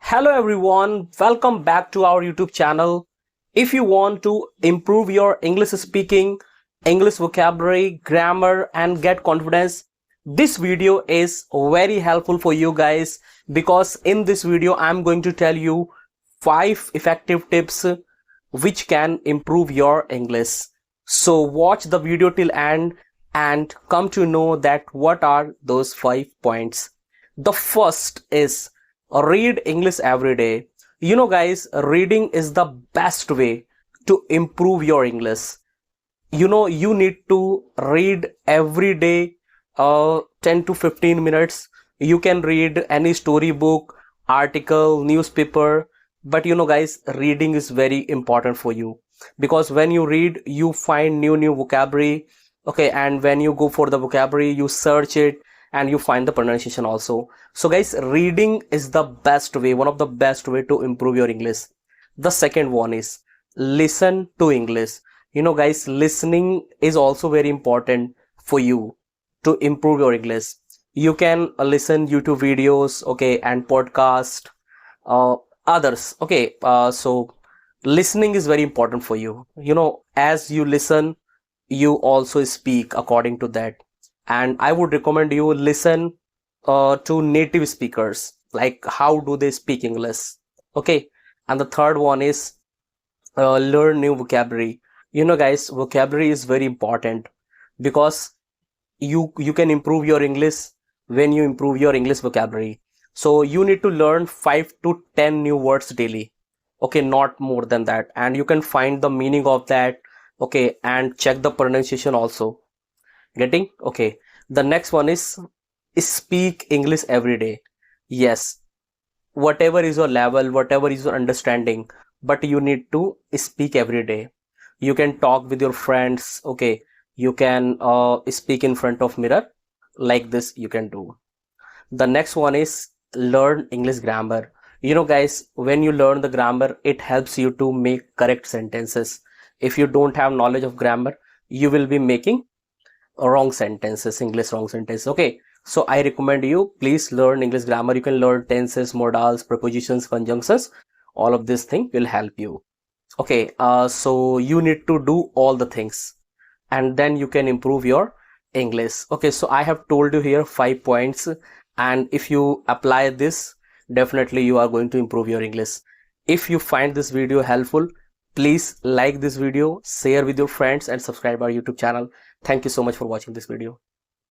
Hello everyone, welcome back to our YouTube channel. If you want to improve your English speaking, English vocabulary, grammar and get confidence, this video is very helpful for you guys because in this video I'm going to tell you 5 effective tips which can improve your English. So watch the video till end and come to know that what are those 5 points. The first is read English every day. You know guys, reading is the best way to improve your English. You need to read every day 10 to 15 minutes. You can read any storybook, article, newspaper, but guys, reading is very important for you because when you read you find new vocabulary. Okay, and when you go for the vocabulary you search it and you find the pronunciation also. So guys, reading is the best way, one of the best way to improve your English. The second one is listen to English. Guys, listening is also very important for you to improve your English. You can listen YouTube videos, okay, and podcast, others. Okay, so listening is very important for you. As you listen, you also speak according to that. And I would recommend you listen to native speakers, like how do they speak English. Okay, and the third one is learn new vocabulary. Guys, vocabulary is very important because you can improve your English when you improve your English vocabulary. So you need to learn 5 to 10 new words daily. Okay, not more than that, and you can find the meaning of that. Okay, and check the pronunciation also. Getting? Okay, the next one is speak English every day. Yes, whatever is your level, whatever is your understanding, but you need to speak every day. You can talk with your friends. Okay, you can speak in front of mirror, like this you can do. The next one is learn English grammar. Guys, when you learn the grammar, it helps you to make correct sentences. If you don't have knowledge of grammar, you will be making wrong sentences, English wrong sentences. Okay, so I recommend you please learn English grammar. You can learn tenses, modals, prepositions, conjunctions. All of this thing will help you. Okay, so you need to do all the things and then you can improve your English. Okay, so I have told you here 5 points, and if you apply this, definitely you are going to improve your English. If you find this video helpful, please like this video, share with your friends and subscribe our YouTube channel. Thank you so much for watching this video.